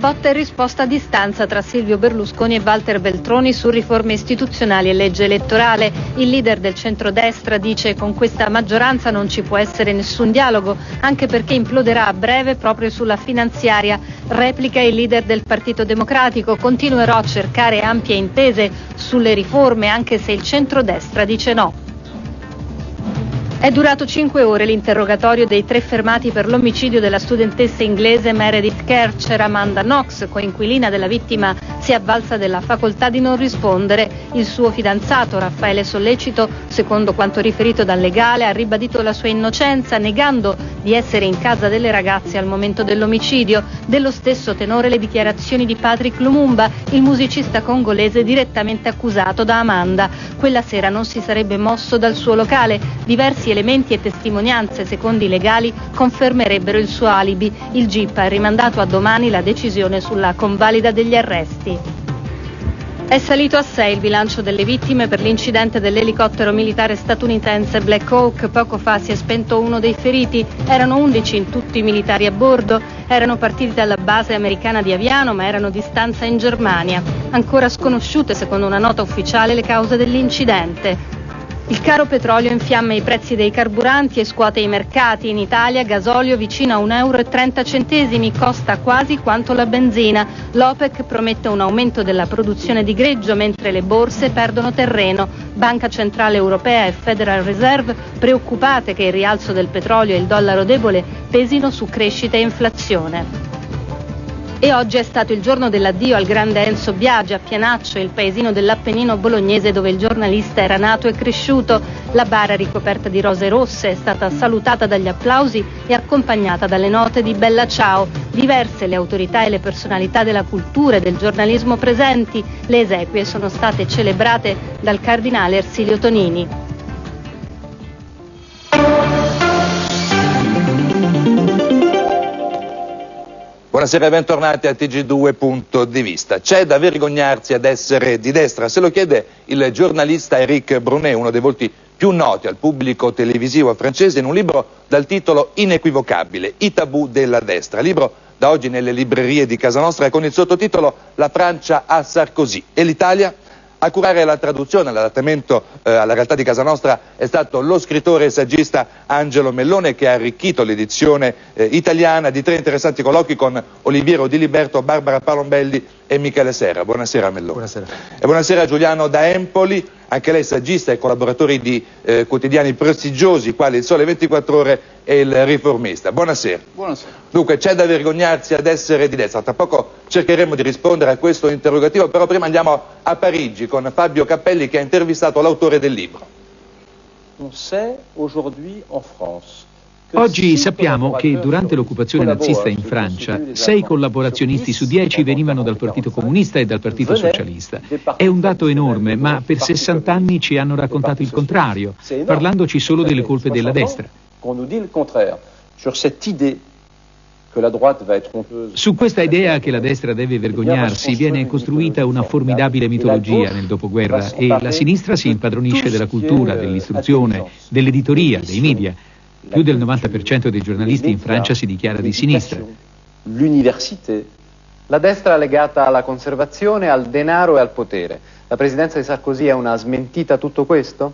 botta e risposta a distanza tra Silvio Berlusconi e Walter Veltroni su riforme istituzionali e legge elettorale. Il leader del centrodestra dice: con questa maggioranza non ci può essere nessun dialogo, anche perché imploderà a breve proprio sulla finanziaria. Replica il leader del Partito Democratico: continuerò a cercare ampie intese sulle riforme anche se il centrodestra dice no. È durato 5 ore l'interrogatorio dei 3 fermati per l'omicidio della studentessa inglese Meredith Kercher. Amanda Knox, coinquilina della vittima, si è avvalsa della facoltà di non rispondere. Il suo fidanzato, Raffaele Sollecito, secondo quanto riferito dal legale, ha ribadito la sua innocenza, negando di essere in casa delle ragazze al momento dell'omicidio. Dello stesso tenore le dichiarazioni di Patrick Lumumba, il musicista congolese direttamente accusato da Amanda. Quella sera non si sarebbe mosso dal suo locale. Diversi elementi e testimonianze, secondo i legali, confermerebbero il suo alibi. Il GIP ha rimandato a domani la decisione sulla convalida degli arresti. È salito a 6 il bilancio delle vittime per l'incidente dell'elicottero militare statunitense Black Hawk. Poco fa si è spento uno dei feriti. Erano 11 in tutti i militari a bordo. Erano partiti dalla base americana di Aviano, ma erano di stanza in Germania. Ancora sconosciute, secondo una nota ufficiale, le cause dell'incidente. Il caro petrolio infiamma i prezzi dei carburanti e scuote i mercati. In Italia gasolio vicino a €1,30, costa quasi quanto la benzina. L'OPEC promette un aumento della produzione di greggio mentre le borse perdono terreno. Banca Centrale Europea e Federal Reserve preoccupate che il rialzo del petrolio e il dollaro debole pesino su crescita e inflazione. E oggi è stato il giorno dell'addio al grande Enzo Biagi a Pianaccio, il paesino dell'Appennino bolognese dove il giornalista era nato e cresciuto. La bara ricoperta di rose rosse è stata salutata dagli applausi e accompagnata dalle note di Bella Ciao. Diverse le autorità e le personalità della cultura e del giornalismo presenti. Le esequie sono state celebrate dal cardinale Ersilio Tonini. Buonasera e bentornati a TG2 Punto di Vista. C'è da vergognarsi ad essere di destra? Se lo chiede il giornalista Éric Brunet, uno dei volti più noti al pubblico televisivo francese, in un libro dal titolo inequivocabile, I tabù della destra. Libro da oggi nelle librerie di casa nostra con il sottotitolo La Francia a Sarkozy e l'Italia. A curare la traduzione, l'adattamento alla realtà di casa nostra è stato lo scrittore e saggista Angelo Mellone, che ha arricchito l'edizione italiana di 3 interessanti colloqui con Oliviero Di Liberto, Barbara Palombelli e Michele Serra. Buonasera Mellone. Buonasera. E buonasera Giuliano da Empoli, anche lei saggista e collaboratori di quotidiani prestigiosi quali Il Sole 24 Ore e Il Riformista. Buonasera. Buonasera. Dunque c'è da vergognarsi ad essere di destra. Tra poco cercheremo di rispondere a questo interrogativo, però prima andiamo a Parigi con Fabio Cappelli che ha intervistato l'autore del libro. Oggi sappiamo che durante l'occupazione nazista in Francia 6 collaborazionisti su 10 venivano dal Partito Comunista e dal Partito Socialista. È un dato enorme, ma per 60 anni ci hanno raccontato il contrario, parlandoci solo delle colpe della destra. Su questa idea che la destra deve vergognarsi viene costruita una formidabile mitologia nel dopoguerra e la sinistra si impadronisce della cultura, dell'istruzione, dell'editoria, dei media. Più del 90% dei giornalisti in Francia si dichiara di sinistra. La destra è legata alla conservazione, al denaro e al potere. La presidenza di Sarkozy è una smentita a tutto questo?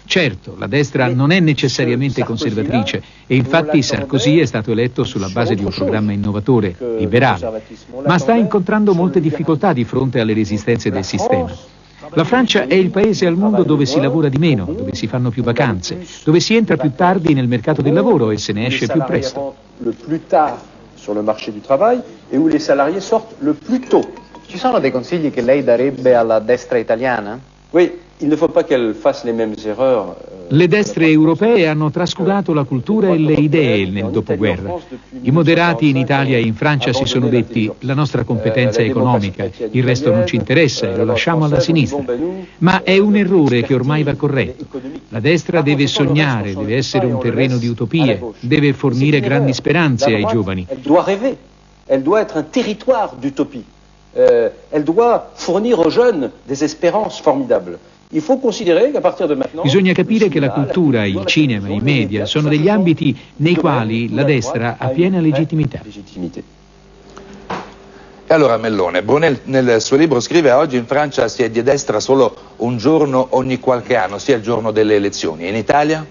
Certo, la destra non è necessariamente conservatrice e infatti Sarkozy è stato eletto sulla base di un programma innovatore, liberale, ma sta incontrando molte difficoltà di fronte alle resistenze del sistema. La Francia è il paese al mondo dove si lavora di meno, dove si fanno più vacanze, dove si entra più tardi nel mercato del lavoro e se ne esce più presto. Ci sono dei consigli che lei darebbe alla destra italiana? Le destre europee hanno trascurato la cultura e le idee nel dopoguerra. I moderati in Italia e in Francia si sono detti: la nostra competenza è economica, il resto non ci interessa e lo lasciamo alla sinistra. Ma è un errore che ormai va corretto. La destra deve sognare, deve essere un terreno di utopie, deve fornire grandi speranze ai giovani. Elle doit être un territoire d'utopie. Elle doit fournire aux jeunes des espérances formidables. Bisogna capire che la cultura, il cinema, i media sono degli ambiti nei quali la destra ha piena legittimità. E allora Mellone, Brunet nel suo libro scrive: oggi in Francia si è di destra solo un giorno ogni qualche anno, sia il giorno delle elezioni. E in Italia?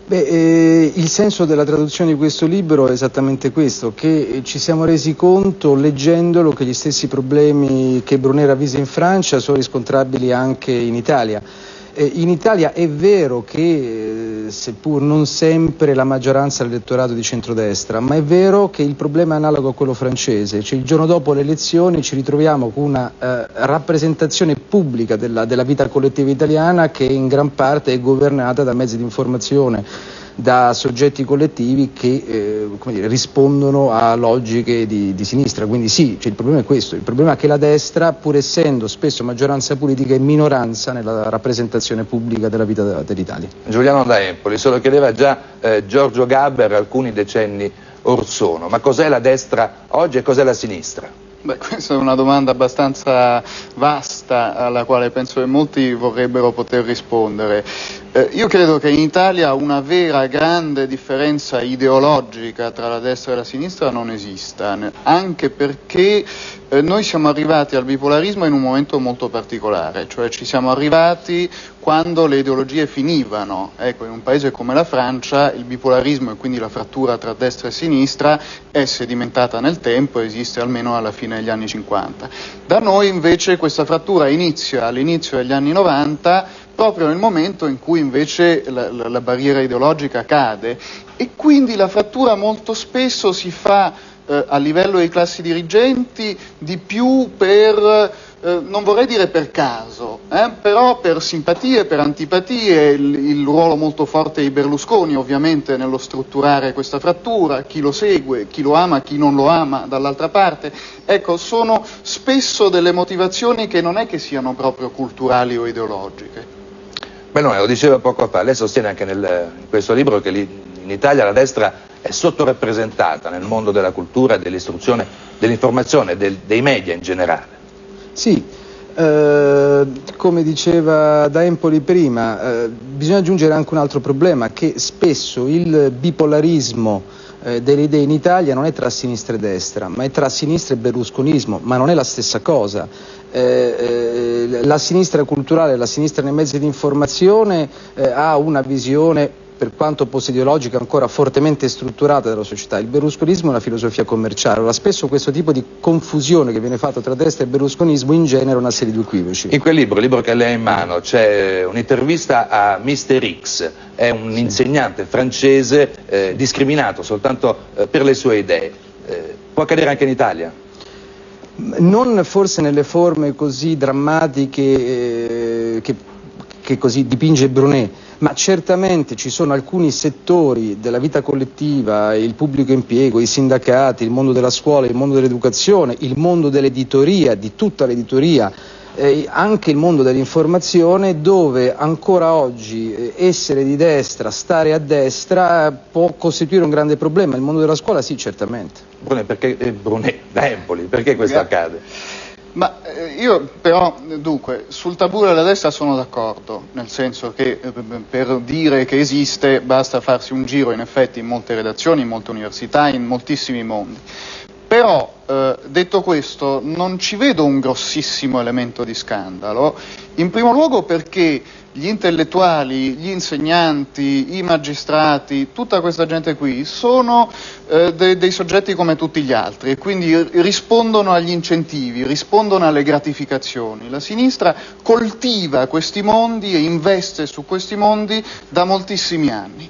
Il senso della traduzione di questo libro è esattamente questo, che ci siamo resi conto leggendolo che gli stessi problemi che Brunet ravvisa in Francia sono riscontrabili anche in Italia. In Italia è vero che, seppur non sempre la maggioranza dell'elettorato di centrodestra, ma è vero che il problema è analogo a quello francese, cioè il giorno dopo le elezioni ci ritroviamo con una rappresentazione pubblica della vita collettiva italiana che in gran parte è governata da mezzi di informazione, da soggetti collettivi che rispondono a logiche di sinistra. Quindi sì, cioè il problema è questo, il problema è che la destra, pur essendo spesso maggioranza politica, è minoranza nella rappresentazione pubblica della vita dell'Italia. Giuliano da Empoli, se lo chiedeva già Giorgio Gaber alcuni decenni or sono, ma cos'è la destra oggi e cos'è la sinistra? Beh, questa è una domanda abbastanza vasta alla quale penso che molti vorrebbero poter rispondere. Io credo che in Italia una vera grande differenza ideologica tra la destra e la sinistra non esista, anche perché noi siamo arrivati al bipolarismo in un momento molto particolare, cioè ci siamo arrivati quando le ideologie finivano. Ecco, in un paese come la Francia il bipolarismo e quindi la frattura tra destra e sinistra è sedimentata nel tempo e esiste almeno alla fine degli anni 50. Da noi invece questa frattura inizia all'inizio degli anni 90, proprio nel momento in cui invece la barriera ideologica cade, e quindi la frattura molto spesso si fa a livello dei classi dirigenti di più per, non vorrei dire per caso, però per simpatie, per antipatie, il ruolo molto forte di Berlusconi ovviamente nello strutturare questa frattura, chi lo segue, chi lo ama, chi non lo ama dall'altra parte. Ecco, sono spesso delle motivazioni che non è che siano proprio culturali o ideologiche. Beh, no, lo diceva poco fa, lei sostiene anche in questo libro che in Italia la destra è sottorappresentata nel mondo della cultura, dell'istruzione, dell'informazione, dei media in generale. Sì, come diceva da Empoli prima, bisogna aggiungere anche un altro problema, che spesso il bipolarismo delle idee in Italia non è tra sinistra e destra, ma è tra sinistra e berlusconismo, ma non è la stessa cosa. La sinistra culturale, la sinistra nei mezzi di informazione ha una visione, per quanto post-ideologica, ancora fortemente strutturata della società. Il berlusconismo è una filosofia commerciale. Allora spesso questo tipo di confusione che viene fatta tra destra e berlusconismo ingenera una serie di equivoci. In quel libro, il libro che lei ha in mano, c'è un'intervista a Mr. X, è un insegnante francese discriminato soltanto per le sue idee. Può accadere anche in Italia? Non forse nelle forme così drammatiche che così dipinge Brunet, ma certamente ci sono alcuni settori della vita collettiva, il pubblico impiego, i sindacati, il mondo della scuola, il mondo dell'educazione, il mondo dell'editoria, di tutta l'editoria, anche il mondo dell'informazione, dove ancora oggi essere di destra, stare a destra può costituire un grande problema. Il mondo della scuola sì, certamente. Brunet, da Empoli, perché questo accade? Ma io però, dunque, sul tabù della destra sono d'accordo, nel senso che per dire che esiste basta farsi un giro in effetti in molte redazioni, in molte università, in moltissimi mondi. Però, detto questo, non ci vedo un grossissimo elemento di scandalo, in primo luogo perché gli intellettuali, gli insegnanti, i magistrati, tutta questa gente qui sono dei soggetti come tutti gli altri e quindi rispondono agli incentivi, rispondono alle gratificazioni. La sinistra coltiva questi mondi e investe su questi mondi da moltissimi anni.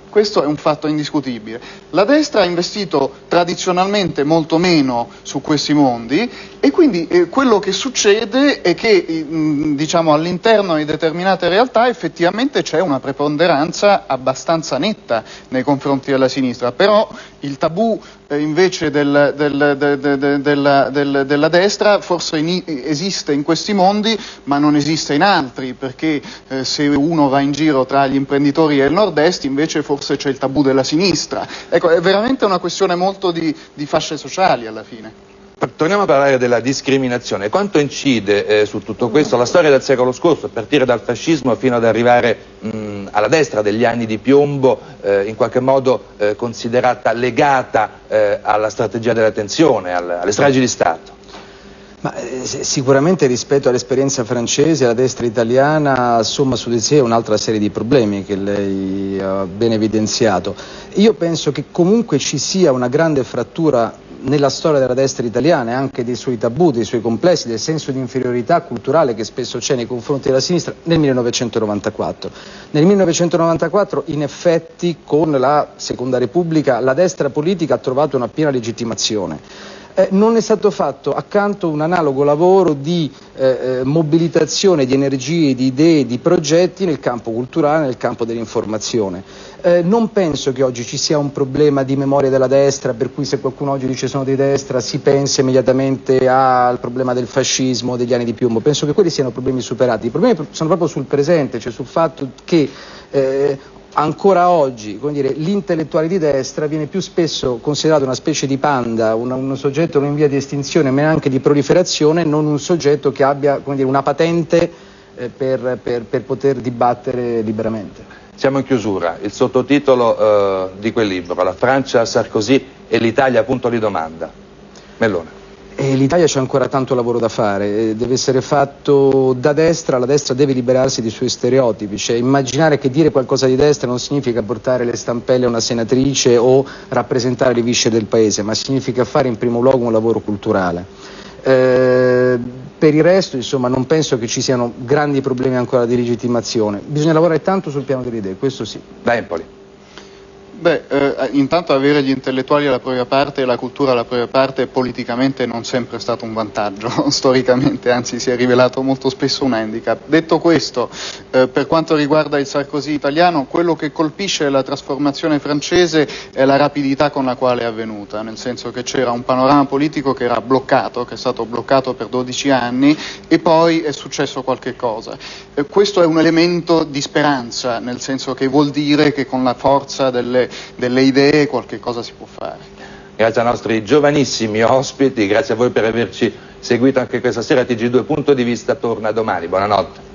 Questo è un fatto indiscutibile. La destra ha investito tradizionalmente molto meno su questi mondi e quindi quello che succede è che diciamo, all'interno di determinate realtà effettivamente c'è una preponderanza abbastanza netta nei confronti della sinistra, però il tabù invece della destra forse esiste in questi mondi ma non esiste in altri, perché se uno va in giro tra gli imprenditori del nord-est invece forse c'è il tabù della sinistra. Ecco, è veramente una questione molto di fasce sociali alla fine. Torniamo a parlare della discriminazione. Quanto incide su tutto questo la storia del secolo scorso, a partire dal fascismo fino ad arrivare alla destra degli anni di piombo, in qualche modo considerata legata alla strategia della tensione, alle stragi di Stato? Ma, sicuramente rispetto all'esperienza francese la destra italiana somma su di sé un'altra serie di problemi che lei ha ben evidenziato. Io penso che comunque ci sia una grande frattura nella storia della destra italiana e anche dei suoi tabù, dei suoi complessi, del senso di inferiorità culturale che spesso c'è nei confronti della sinistra nel 1994. Nel 1994 in effetti con la Seconda Repubblica la destra politica ha trovato una piena legittimazione. Non è stato fatto accanto un analogo lavoro di mobilitazione di energie, di idee, di progetti nel campo culturale, nel campo dell'informazione. Non penso che oggi ci sia un problema di memoria della destra, per cui se qualcuno oggi dice sono di destra si pensa immediatamente al problema del fascismo, degli anni di piombo. Penso che quelli siano problemi superati. I problemi sono proprio sul presente, cioè sul fatto che ancora oggi, come dire, l'intellettuale di destra viene più spesso considerato una specie di panda, un soggetto non in via di estinzione ma anche di proliferazione, non un soggetto che abbia, come dire, una patente per poter dibattere liberamente. Siamo in chiusura, il sottotitolo di quel libro, La Francia, Sarkozy e l'Italia, punto di domanda. Mellone. L'Italia c'è ancora tanto lavoro da fare, deve essere fatto da destra, la destra deve liberarsi dei suoi stereotipi, cioè immaginare che dire qualcosa di destra non significa portare le stampelle a una senatrice o rappresentare le viscere del paese, ma significa fare in primo luogo un lavoro culturale. Per il resto, insomma, non penso che ci siano grandi problemi ancora di legittimazione, bisogna lavorare tanto sul piano delle idee, questo sì. Da Empoli. Intanto avere gli intellettuali alla propria parte e la cultura alla propria parte politicamente non sempre è stato un vantaggio, storicamente, anzi si è rivelato molto spesso un handicap. Detto questo, per quanto riguarda il Sarkozy italiano, quello che colpisce la trasformazione francese è la rapidità con la quale è avvenuta, nel senso che c'era un panorama politico che era bloccato, che è stato bloccato per 12 anni e poi è successo qualche cosa. Questo è un elemento di speranza, nel senso che vuol dire che con la forza delle idee qualche cosa si può fare. Grazie ai nostri giovanissimi ospiti, grazie a voi per averci seguito anche questa sera. TG2 Punto di Vista torna domani, buonanotte.